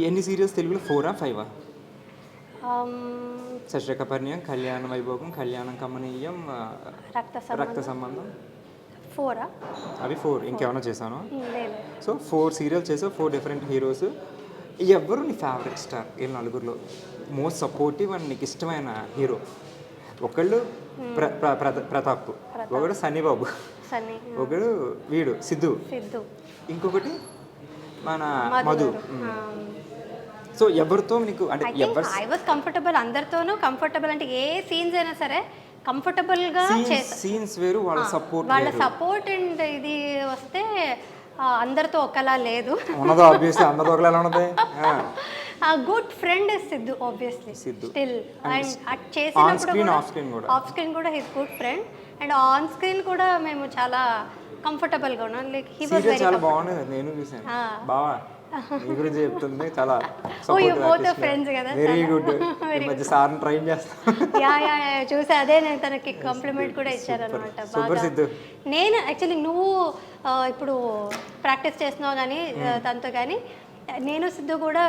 ఎన్ని సీరియల్స్ తెలుగులో 4 5 um, శశిరేఖపర్ణయం, కళ్యాణ వైభోగం, కళ్యాణం కమనీయం, రక్త సంబంధం 4 అవి 4. ఇంకేమైనా చేశాను. లేదు. సో 4 సీరియల్స్ చేసావు, 4 డిఫరెంట్ హీరోస్. ఎవరు నీ ఫేవరెట్ స్టార్ వీళ్ళ నలుగురిలో? మోస్ట్ సపోర్టివ్ అండ్ నీకు ఇష్టమైన హీరో? ఒకళ్ళు ప్రతాప్, ఒకడు సన్నీబాబు, ఒకడు వీడు సిద్ధు, ఇంకొకటి మన మధు. సో ఎవరితో నీకు అంటే ఐ వాజ్ కంఫర్టబుల్, అందరితోనూ కంఫర్టబుల్. అంటే ఏ సీన్స్ అయినా సరే కంఫర్టబుల్ గా సీన్స్ వేరు, వాళ్ళ సపోర్ట్ అండ్ ఇది వస్తే అందరితో ఒకలా లేదు. ఉన్నదో ఆబ్వియస్లీ అందరితో ఒకలా ఉన్నది. Good friend is Siddhu, obviously still. And చేసినప్పుడు ఆఫ్ స్క్రీన్ కూడా his good friend, and on screen కూడా మేము చాలా కంఫర్టబుల్ గా ఉన్నాం. లైక్ హి వాస్ వెరీ చాలా బాగుంది. నేను చూసాను బావా మీ గురించి చెప్తుంది చాలా ఫ్రెండ్స్ కదా. Very good. ఈ మధ్య సార్ని ట్రైన్ చేస్తాను. యా చూసా, అదే నేను తనకి కాంప్లిమెంట్ కూడా ఇచ్చాను అనమాట. బాగా నేను యాక్చువల్లీ నువ్వు ఇప్పుడు ప్రాక్టీస్ చేస్తున్నావు కానీ తనతో, కానీ నేను సిద్ధు కూడా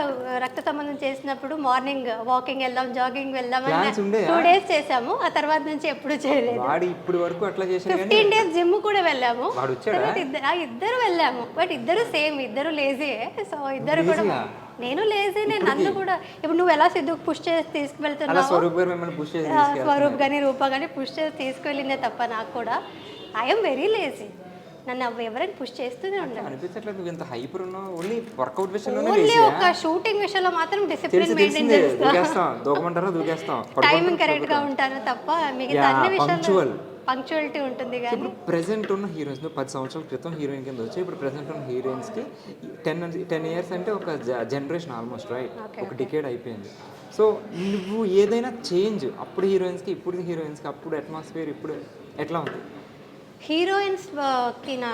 రక్త సంబంధం చేసినప్పుడు మార్నింగ్ వాకింగ్ వెళ్దాం, జాగింగ్ వెళ్దాం 2 days చేసాము. ఆ తర్వాత నుంచి ఎప్పుడు చేయలేదు. 15 days జిమ్ కూడా వెళ్ళాము. ఇద్దరు వెళ్ళాము, బట్ ఇద్దరు సేమ్, ఇద్దరు లేజీయే. సో ఇద్దరు కూడా, నేను లేజీనే, నన్ను కూడా. ఇప్పుడు నువ్వు ఎలా సిద్ధుకు పుష్ చేసి తీసుకువెళ్తున్నావు, స్వరూప్ కానీ రూప కానీ పుష్ చేసి తీసుకువెళ్ళిందే తప్ప నాకు కూడా ఐఎమ్ వెరీ లేజీ. నన్ను ఎవరైనా పుష్ చేస్తూనే ఉంటాను. ఓన్లీ ఒక షూటింగ్ విషయంలో మాత్రం డిసిప్లిన్ మెయింటైన్ చేస్తాను, టైమింగ్ కరెక్ట్ గా ఉంటాను తప్ప మిగతా అన్ని విషయాల్లో పంక్చువాలిటీ ఉంటుంది. కానీ ఇప్పుడు ప్రెసెంట్ ఉన్న హీరోయిన్స్ 10 సంవత్సరాల క్రితం హీరోయిన్ కింద వచ్చి ఇప్పుడు ప్రెసెంట్ ఉన్న హీరోయిన్స్కి 10 years అంటే ఒక జనరేషన్ ఆల్మోస్ట్, రైట్? ఒక డికేడ్ అయిపోయింది. సో నువ్వు ఏదైనా చేంజ్ అప్పుడు హీరోయిన్స్కి ఇప్పుడు హీరోయిన్స్కి, అప్పుడు అట్మాస్ఫియర్ ఇప్పుడు ఎట్లా ఉంది? హీరోయిన్స్కి నా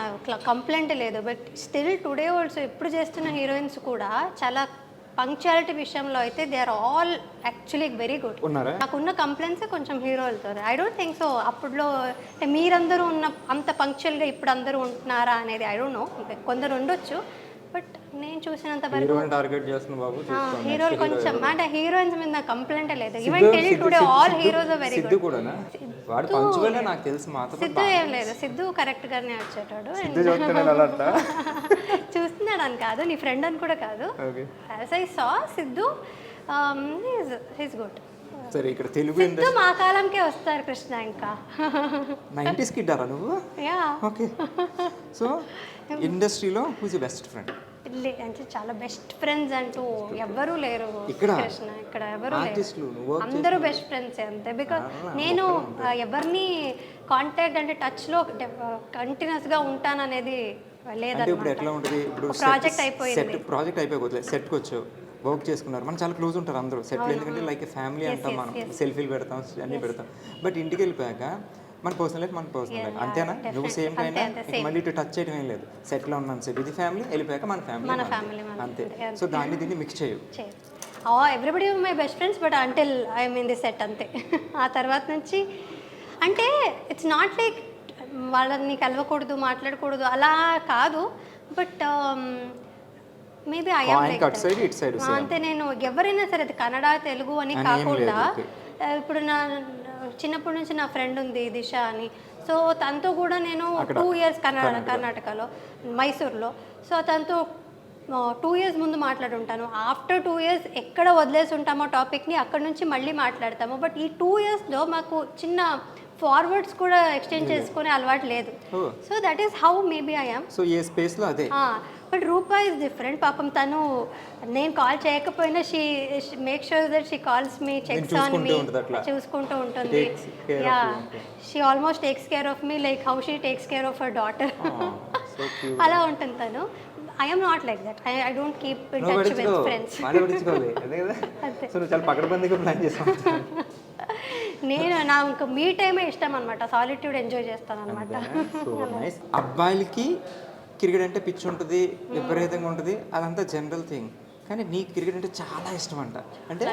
కంప్లైంట్ లేదు, బట్ స్టిల్ టుడే ఆల్సో ఇప్పుడు చేస్తున్న హీరోయిన్స్ కూడా చాలా పంక్చువాలిటీ విషయంలో అయితే they are all actually very good. నాకున్న కంప్లైంట్స్ కొంచెం హీరోలతో. ఐ డోంట్ థింక్ సో అప్పుడులో మీరందరూ ఉన్న అంత పంక్చువల్గా ఇప్పుడు అందరూ ఉంటున్నారా అనేది ఐ డోంట్ నో. కొందరు ఉండొచ్చు, బట్ నేను చూసినంత వరకు హీరోలు కొంచెం అంటే హీరోయిన్స్ మీద నా కంప్లైంట్ లేదు. Even till today all heroes are very good. Siddhu ఏం లేదు, సిద్ధు కరెక్ట్ గానే వచ్చేటాడు. చూస్తున్నాడు అని కాదు, నీ ఫ్రెండ్ అని కూడా కాదు. As I saw Siddhu he's good. సరే, ఇక్కడ తెలుగు సిద్ధు మా కాలంకే వస్తారు కృష్ణ. ఇంకా 90s కిడ్ ఆరా నువ్వు? యా. ఓకే. సో ఇండస్ట్రీలో హూస్ యువర్ బెస్ట్ ఫ్రెండ్? అంటే చాలా బెస్ట్ ఫ్రెండ్స్ అంటూ ఎవ్వరూ లేరు కృష్ణ. ఇక్కడ ఎవరు లేరు, అందరూ బెస్ట్ ఫ్రెండ్స్ అంతే. బికాజ్ నేను ఎవరిని కాంటాక్ట్ అంటే టచ్లో కంటిన్యూస్గా ఉంటాననేది లేదన్నమాట. ఇప్పుడు ఎట్లా ఉంటుంది? ఇప్పుడు ప్రాజెక్ట్ అయిపోయింది, ప్రాజెక్ట్ అయిపోయి సెట్కి వచ్చావు, వర్క్ చేసుకున్నారు, మనం చాలా క్లోజ్ ఉంటారు అందరూ సెటిల్. ఎందుకంటే లైక్ ఫ్యామిలీ అంటాం, మనం సెల్ఫీలు పెడతాం, అన్నీ పెడతాం. బట్ ఇంటికి వెళ్ళిపోయాక మన పర్సనల్ లైఫ్ మన పర్సనల్ లైఫ్ అంతేనా? నువ్వు సేమ్ అయినా మళ్ళీ ఇటు టచ్ చేయడం ఏం లేదు. సెటిల్ ఉన్నాను సేపు, ఇది ఫ్యామిలీ, వెళ్ళిపోయాక మన ఫ్యామిలీ అంతే. సో దాన్ని దీన్ని మిక్స్ చేయవు. Everybody my best friends, but until I'm in the set అంతే. ఆ తర్వాత నుంచి అంటే ఇట్స్ నాట్ లైక్ వాళ్ళని కలవకూడదు, మాట్లాడకూడదు అలా కాదు, బట్ మేబీ అంతే. నేను ఎవరైనా సరే అది కన్నడ తెలుగు అని కాకుండా, ఇప్పుడు నా చిన్నప్పటి నుంచి నా ఫ్రెండ్ ఉంది దిశ అని, సో తనతో కూడా నేను 2 years కర్ణాటకలో మైసూర్లో, సో తనతో 2 years ముందు మాట్లాడుంటాను. ఆఫ్టర్ 2 years ఎక్కడ వదిలేసి ఉంటామో టాపిక్ని అక్కడ నుంచి మళ్ళీ మాట్లాడతాము. బట్ ఈ 2 yearsలో మాకు చిన్న ఫార్వర్డ్స్ కూడా ఎక్స్చేంజ్ చేసుకునే అలవాటు లేదు. So that is how maybe I am. So ఏ స్పేస్లో అదే. But Rupa is different. పాపం తను నేను కాల్ చేయకపోయినా she make sure that she calls me, checks on me, చూసుకుంటూ ఉంటుంది. Yeah, she almost takes care of me like how she takes care of her daughter. అలా ఉంటుంది తను. I am not like that. I don't keep in touch with friends. నేను నాకు మీ టైమే ఇష్టం అనమాట, సాలిట్యూడ్ ఎంజాయ్ చేస్తాను అనమాట. అబ్బాయిలకి క్రికెట్ అంటే పిచ్చి ఉంటుంది, విపరీతంగా ఉంటుంది, అదంతా జనరల్ థింగ్. కానీ నీకు క్రికెట్ అంటే చాలా ఇష్టం అంట. అంటే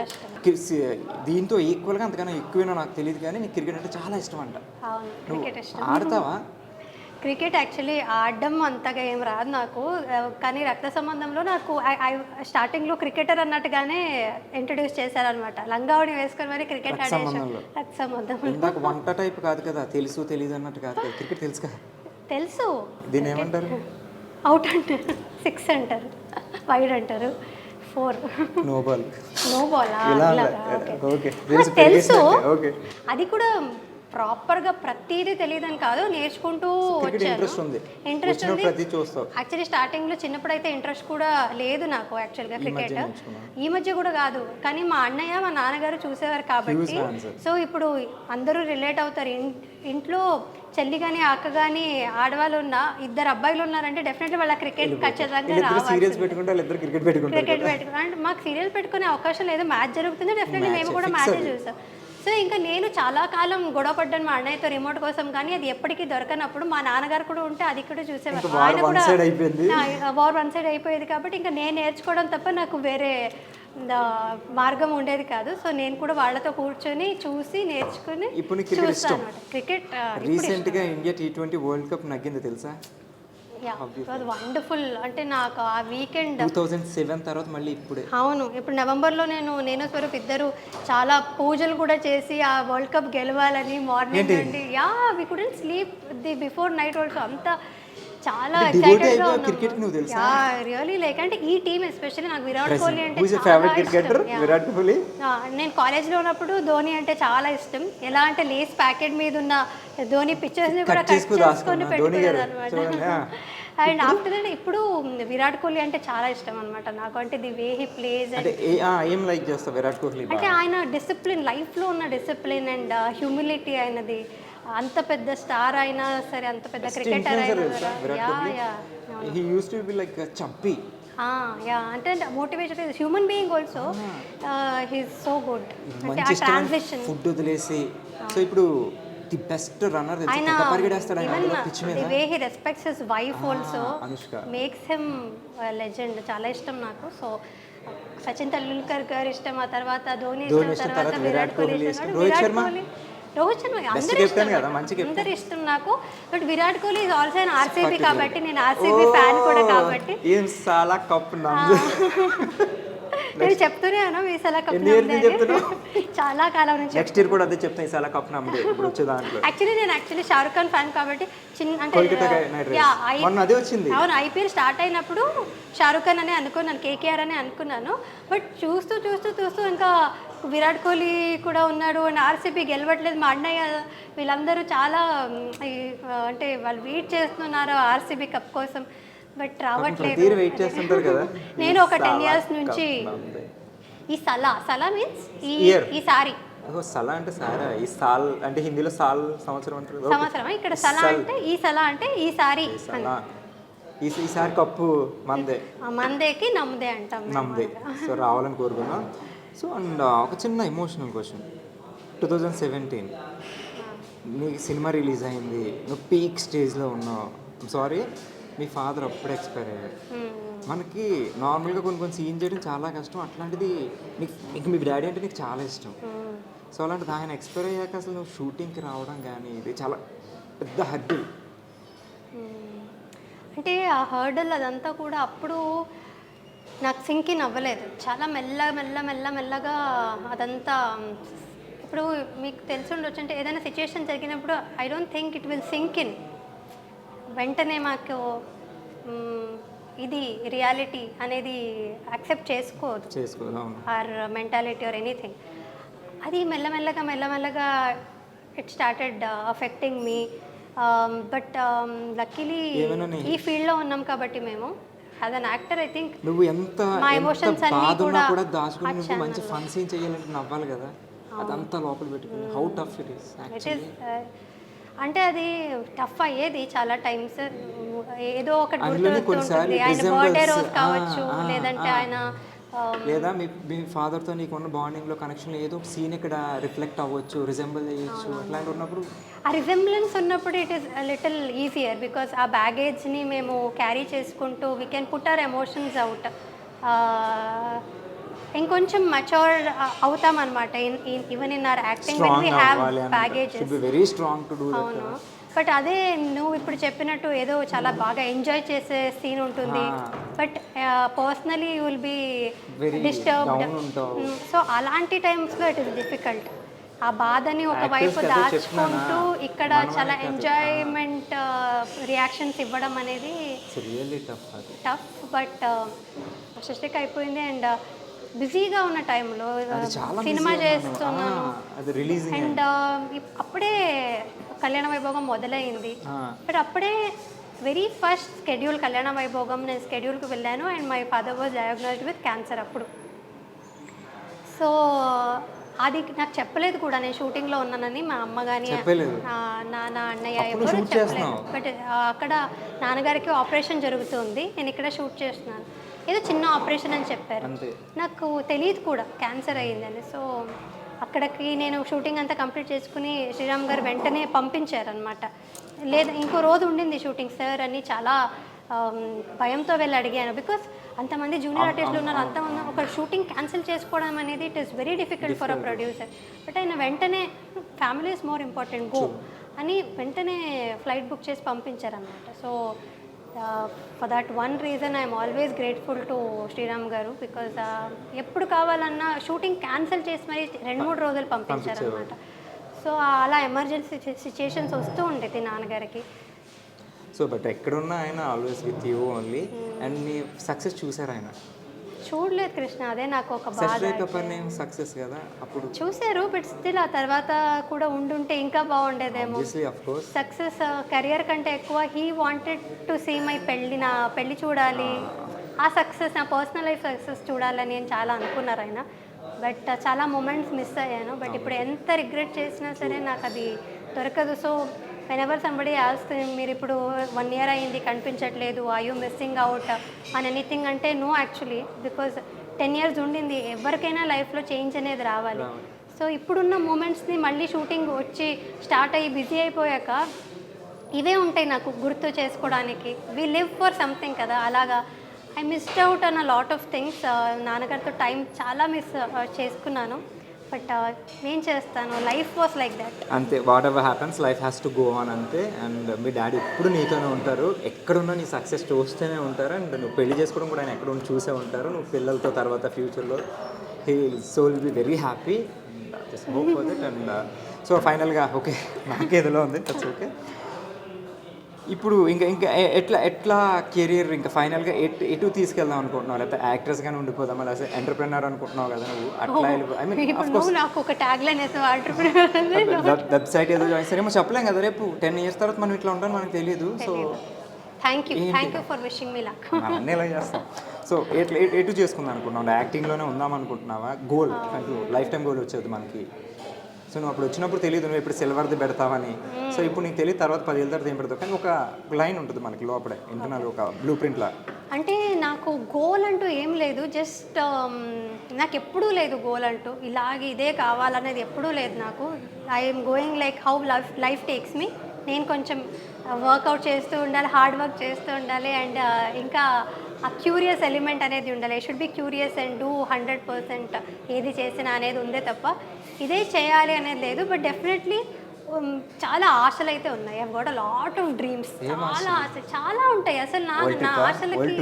దీంతో ఈక్వల్గా అంతకన్నా ఎక్కువేనో నాకు తెలియదు, కానీ నీకు క్రికెట్ అంటే చాలా ఇష్టం అంట. నువ్వు ఆడతావా? క్రికెట్ యాక్చువల్లీ ఆడడం అంతగా ఏం రాదు నాకు, కానీ రక్త సంబంధంలో నాకు స్టార్టింగ్లో క్రికెటర్ అన్నట్టుగానే ఇంట్రడ్యూస్ చేశారనమాట. లంగావణి వేసుకొని మరి క్రికెట్ ఆడేసాను. సంబంధంలో రక్త సంబంధం ఇందాక వంట టైప్ కాదు కదా, తెలుసు తెలియదు అన్నట్టు కాదు కదా, క్రికెట్ తెలుసు కదా. తెలుసు. దీన్ని ఏమంటారు? అవుట్ అంటారు, 6 అంటారు, వైడ్ అంటారు, 4 no ball. No ball. Okay తెలుసు. అది కూడా ప్రాపర్గా ప్రతిదీ తెలియదని కాదు, నేర్చుకుంటూ వచ్చాను. ఇంట్రెస్ట్ ఉంది. యాక్చువల్లీ స్టార్టింగ్లో చిన్నప్పుడు అయితే ఇంట్రెస్ట్ కూడా లేదు నాకు యాక్చువల్గా క్రికెట్. ఈ మధ్య కూడా కాదు, కానీ మా అన్నయ్య మా నాన్నగారు చూసేవారు కాబట్టి. సో ఇప్పుడు అందరూ రిలేట్ అవుతారు. ఇంట్లో చెల్లి కానీ అక్క కానీ ఆడవాళ్ళు ఉన్న 2 అబ్బాయిలు ఉన్నారంటే డెఫినెట్లీ వాళ్ళ క్రికెట్ ఖచ్చితంగా రావాలి. క్రికెట్ పెట్టుకుని అంటే మాకు సీరియల్ పెట్టుకునే అవకాశం లేదు, మ్యాచ్ జరుగుతుంది, డెఫినెట్లీ మేము కూడా మ్యాచే చూసాం. సో ఇంకా నేను చాలా కాలం గొడవ పడ్డాను మా అన్నయ్యతో రిమోట్ కోసం, కానీ అది ఎప్పటికీ దొరకనప్పుడు మా నాన్నగారు కూడా ఉంటే అది కూడా చూసేవారు. ఆయన కూడా వార్ 1 సైడ్ అయిపోయేది కాబట్టి ఇంకా నేను నేర్చుకోవడం తప్ప నాకు వేరే మార్గం ఉండేది కాదు. సో నేను కూడా వాళ్ళతో కూర్చొని చూసి నేర్చుకుని చూస్తాను క్రికెట్. రీసెంట్గా ఇండియా T20 వరల్డ్ కప్ నగ్గింది తెలుసా? వండర్ఫుల్. అంటే నాకు ఆ వీకెండ్ 2007 తర్వాత మళ్ళీ ఇప్పుడే. అవును, ఇప్పుడు నవంబర్లో నేను స్వరూప్ ఇద్దరు చాలా పూజలు కూడా చేసి ఆ వరల్డ్ కప్ గెలవాలని మార్నింగ్ నుండి we couldn't sleep the before night also. అంతా చాలా ఎక్సైటెడ్ గా ఉన్నాం. రియల్లీ లైక్ అంటే ఈ టీమ్ ఎస్పెషల్లీ నాకు విరాట్ కోహ్లీ అంటే విరాట్ కోహ్లీ. నేను కాలేజ్లో ఉన్నప్పుడు ధోని అంటే చాలా ఇష్టం. ఎలా అంటే లేస్ ప్యాకెట్ మీద ఉన్న ధోని పిక్చర్స్ ని కూడా కట్ చేసుకొని పెట్టుకున్నాను అనమాట. అండ్ ఆఫ్టర్ దట్ ఇప్పుడు విరాట్ కోహ్లీ అంటే చాలా ఇష్టం అనమాట నాకు. అంటే ది వే హీ ప్లేస్ ఏం లైక్ చేస్తా విరాట్ కోహ్లీ అంటే ఆయన డిసిప్లిన్, లైఫ్లో ఉన్న డిసిప్లిన్ అండ్ హ్యూమిలిటీ ఆయనది. అంత పెద్ద స్టార్ అయినా సరే, అంత పెద్ద క్రికెటర్ అయినా he used to be like a chumpy. అంటే motivation is human being also. He is so good. అంటే ఆ ట్రాన్సిషన్ ఫుడ్ వదిలేసి సో ఇప్పుడు ది బెస్ట్ రన్నర్ తెలుసు, పరిగెడేస్తాడు ఆయన పిచ్ మీద. The way he respects his wife also makes him legend. చాలా ఇష్టం నాకు. సో సచిన్ తెండూల్కర్ గారు ఇష్టం, ఆ తర్వాత ధోని ఇష్టం, తర్వాత విరాట్ కోహ్లీ ఇష్టం, రోహిత్ శర్మ అందరు ఇష్టం నాకు. But Virat Kohli is also an RCB కాబట్టి నేను RCB ఫ్యాన్ కూడా కాబట్టి నేను చెప్తూనే ఉన్నా విశాల కప్ చాలా కాలం నుంచి. నెక్స్ట్ ఇయర్ కూడా అదే చెప్తాను, విశాల కప్ నమ్మదే ఇప్పుడు వచ్చే దాంట్లో. యాక్చువల్లీ షారుఖ్ ఖాన్ ఫ్యాన్ కాబట్టి అంటే అవును, IPL స్టార్ట్ అయినప్పుడు షారుఖ్ ఖాన్ అని అనుకున్నాను, KKR అని అనుకున్నాను. బట్ చూస్తూ చూస్తూ చూస్తూ ఇంకా విరాట్ కోహ్లీ కూడా ఉన్నాడు అండ్ RCB గెలవట్లేదు. మా అన్నయ్య వీళ్ళందరూ చాలా అంటే వాళ్ళు వెయిట్ చేస్తున్నారు RCB కప్ కోసం, బట్ రావట్లేదు. నేను ఒక 10 years నుంచి ఈ సలా మీన్స్ ఈసారి సలా అంటే సారా, ఈ సాల్ అంటే హిందీలో సాల్ సంవత్సరం అంటారు. సంవత్సరం ఇక్కడ సలా అంటే ఈ సలా అంటే ఈసారి. ఈసారి కప్పు మందేకి నమ్మదే అంటాం, నమ్మదే. సో రావాలని కోరుకున్నాం. సో అండ్ ఒక చిన్న ఎమోషనల్ క్వశ్చన్. 2017 నీ సినిమా రిలీజ్ అయింది, నువ్వు పీక్ స్టేజ్లో ఉన్నావు. సారీ, మీ ఫాదర్ అప్పుడే ఎక్స్పైర్ అయ్యారు. మనకి నార్మల్గా కొన్ని సీన్ చేయడం చాలా కష్టం. అట్లాంటిది నీకు మీ డాడీ అంటే నీకు చాలా ఇష్టం. సో అలాంటిది ఆయన ఎక్స్పైర్ అయ్యాక అసలు నువ్వు షూటింగ్కి రావడం కానీ ఇది చాలా పెద్ద హర్డిల్. అంటే ఆ హర్డల్ అదంతా కూడా అప్పుడు నాకు సింక్ ఇన్ అవ్వలేదు. చాలా మెల్లగా అదంతా. ఇప్పుడు మీకు తెలిసి ఉండొచ్చు, అంటే ఏదైనా సిచ్యుయేషన్ జరిగినప్పుడు I don't think it will sink in. వెంటనే మాకు ఇది రియాలిటీ అనేది యాక్సెప్ట్ చేసుకోదు, ఆర్ మెంటాలిటీ ఆర్ ఎనీథింగ్. అది మెల్లమెల్లగా it started affecting me. But luckily ఈ ఫీల్డ్లో ఉన్నాం కాబట్టి మేము as an actor I think నువ్వు ఎంత మా ఎమోషన్స్ అన్నీ కూడా దాచుకుని నువ్వు మంచి ఫన్ సీన్ చేయాలంటే నవ్వాలి కదా, అదంతా లోపల పెట్టుకుని how tough it is actually. అంటే అది టఫ్ అయ్యేది చాలా టైమ్స్. ఏదో ఒకటి గుర్తుంటుంది, ఆయన బర్త్డే రోజు కావచ్చు, లేదంటే ఆయన లేదా మీ ఫాదర్తో నీకున్న బాండింగ్లో కనెక్షన్లో ఏదో ఒక సీన్ ఇక్కడ రిఫ్లెక్ట్ అవ్వచ్చు, రిజెంబుల్ చేయొచ్చు. అట్లాంటి ఉన్నప్పుడు ఆ రిజెంబ్లెన్స్ ఉన్నప్పుడు it is little easier because ఆ బ్యాగేజ్ని మేము క్యారీ చేసుకుంటూ we can put our emotions out. ఇంకొంచెం మచ్యూర్ అవుతాం అనమాట even in our acting when we have baggages. Very strong to do that. అవును, బట్ అదే నువ్వు ఇప్పుడు చెప్పినట్టు ఏదో చాలా బాగా ఎంజాయ్ చేసే సీన్ ఉంటుంది, but personally you will be Very disturbed. down ఉంటావు. సో అలాంటి టైమ్స్లో ఇట్ ఇస్ డిఫికల్ట్. ఆ బాధని ఒకవైపు Actors కి అదే దాచుకుంటూ ఇక్కడ మనమనే చాలా కాదు. ఎంజాయ్మెంట్ రియాక్షన్స్ ఇవ్వడం అనేది ఇట్స్ రియల్లీ టఫ్ అది. టఫ్. బట్ సృష్టికి అయిపోయింది అండ్ బిజీగా ఉన్న టైంలో అది చాలా సినిమా busy ఉన్నాను. చేస్తున్నాను అది రిలీజింగ్ అండ్ అప్పుడే కళ్యాణ వైభోగం మొదలైంది. బట్ అప్పుడే వెరీ ఫస్ట్ స్కెడ్యూల్ కళ్యాణ వైభోగం నేను స్కెడ్యూల్కి వెళ్ళాను and my father was diagnosed with cancer అప్పుడు. సో అది నాకు చెప్పలేదు కూడా నేను షూటింగ్లో ఉన్నానని మా అమ్మ కానీ నా అన్నయ్య ఎవరు చెప్పలేదు. బట్ అక్కడ నాన్నగారికి ఆపరేషన్ జరుగుతుంది, నేను ఇక్కడ షూట్ చేస్తున్నాను, ఏదో చిన్న ఆపరేషన్ అని చెప్పారు, నాకు తెలియదు కూడా క్యాన్సర్ అయ్యిందని. సో అక్కడికి నేను షూటింగ్ అంతా కంప్లీట్ చేసుకుని శ్రీరామ్ గారు వెంటనే పంపించారనమాట. లేదా ఇంకో రోజు ఉండింది షూటింగ్ సార్ అని చాలా భయంతో వెళ్ళి అడిగాను. బికాస్ అంతమంది జూనియర్ ఆర్టిస్టులు ఉన్నారు, అంతమంది ఒక షూటింగ్ క్యాన్సిల్ చేసుకోవడం అనేది it is very difficult for a producer. But ఆయన వెంటనే family is more important, go అని వెంటనే ఫ్లైట్ బుక్ చేసి పంపించారనమాట. So for that one reason I'm always grateful to Sriram గారు. బికాజ్ ఎప్పుడు కావాలన్నా షూటింగ్ క్యాన్సిల్ చేసి మరి 2-3 రోజులు పంపించారనమాట. సో అలా ఎమర్జెన్సీ సిచ్యుయేషన్స్ వస్తూ ఉండేది నాన్నగారికి. సో బట్ ఎక్కడున్నా ఆయన always with you only. And నీ సక్సెస్ చూసారు ఆయన? చూడలేదు కృష్ణ, అదే నాకు ఒక బాధ. సక్సెస్ కదా అప్పుడు చూసారు, బట్ స్టిల్ ఆ తర్వాత కూడా ఉండుంటే ఇంకా బాగుండేదేమో. సక్సెస్ కెరియర్ కంటే ఎక్కువ he wanted to see my పెళ్ళి, నా పెళ్ళి చూడాలి, ఆ సక్సెస్ నా పర్సనల్ లైఫ్ సక్సెస్ చూడాలని నేను చాలా అనుకున్నారు ఆయన. బట్ చాలా మూమెంట్స్ మిస్ అయ్యాను. బట్ ఇప్పుడు ఎంత రిగ్రెట్ చేసినా సరే నాకు అది దొరకదు. సో whenever somebody asks మీరు ఇప్పుడు 1 year అయింది కనిపించట్లేదు, are you missing out on anything అంటే నో యాక్చువల్లీ, బికాజ్ 10 years ఉండింది, ఎవరికైనా లైఫ్లో చేంజ్ అనేది రావాలి. సో ఇప్పుడున్న మూమెంట్స్ని మళ్ళీ షూటింగ్ వచ్చి స్టార్ట్ అయ్యి బిజీ అయిపోయాక ఇవే ఉంటాయి నాకు గుర్తు చేసుకోవడానికి. వి లివ్ ఫర్ సంథింగ్ కదా, అలాగా I missed out an a lot of things. నాన్నగారితో టైం చాలా మిస్ చేసుకున్నాను. బట్ ఏం చేస్తాను, లైఫ్ వాస్ లైక్ దట్. అంతే, what ever happens life has to go on అంతే. అండ్ మీ డాడీ ఎప్పుడు నీతోనే ఉంటారు, ఎక్కడున్నా నీ సక్సెస్ చూస్తూనే ఉంటారు. అండ్ నువ్వు పెళ్లి చేసుకోవడం కూడా ఆయన ఎక్కడ చూసే ఉంటారు, నువ్వు పిల్లలతో తర్వాత ఫ్యూచర్లో he so will be very happy. Just go for that. And so ఫైనల్గా ఓకే, నాకేదిలో ఉంది, దట్స్ ఓకే. ఇప్పుడు ఇంకా ఇంకా ఎట్లా కెరీర్ ఇంకా ఫైనల్గా ఎటు తీసుకెళ్దాం అనుకుంటున్నావు? లేకపోతే యాక్ట్రెస్గానే ఉండిపోదామా, లేకపోతే ఎంటర్ప్రెనర్ అనుకుంటున్నావు కదా నువ్వు? అట్లా ఐ మీన్ నాకు ఒక ట్యాగ్ లైన్ ఎంటర్ప్రెనర్ వెబ్సైట్ ఏదో జాయిన్ సరేమో చెప్పలేం కదా, రేపు 10 years తర్వాత మనం ఇట్లా ఉంటాం మనకు తెలియదు. So thank you for wishing me luck. అన్నీ ఎలా చేస్తాం. సో ఎటు చేసుకుందాం అనుకుంటున్నావు? యాక్టింగ్లోనే ఉందాం అనుకుంటున్నావా? గోల్ లైఫ్ టైం గోల్ వచ్చేది మనకి. సో నువ్వు అప్పుడు వచ్చినప్పుడు తెలియదు నువ్వు ఇప్పుడు సిల్వర్ది పెడతావని. సో ఇప్పుడు నీకు తెలియదు తర్వాత 10 ఏళ్ళ తర్వాత ఏం పెడతావు, కానీ ఒక లైన్ ఉంటుంది మనకి లోపలే ఇంటర్నల్, ఒక బ్లూ ప్రింట్లా. అంటే నాకు గోల్ అంటూ ఏం లేదు, జస్ట్ నాకు ఎప్పుడూ లేదు గోల్ అంటూ, ఇలాగే ఇదే కావాలనేది ఎప్పుడూ లేదు నాకు. I'm going like how life takes me. నేను కొంచెం వర్కౌట్ చేస్తూ ఉండాలి, హార్డ్ వర్క్ చేస్తూ ఉండాలి, అండ్ ఇంకా ఆ క్యూరియస్ ఎలిమెంట్ అనేది ఉండాలి. I should be curious and do 100% ఏది చేసినా అనేది ఉందే తప్ప ఇదే చేయాలి అనేది లేదు. బట్ డెఫినెట్లీ చాలా ఆశలు అయితే ఉన్నాయి. I got a lot of dreams, చాలా ఆశ చాలా ఉంటాయి అసలు. నా ఆశలకి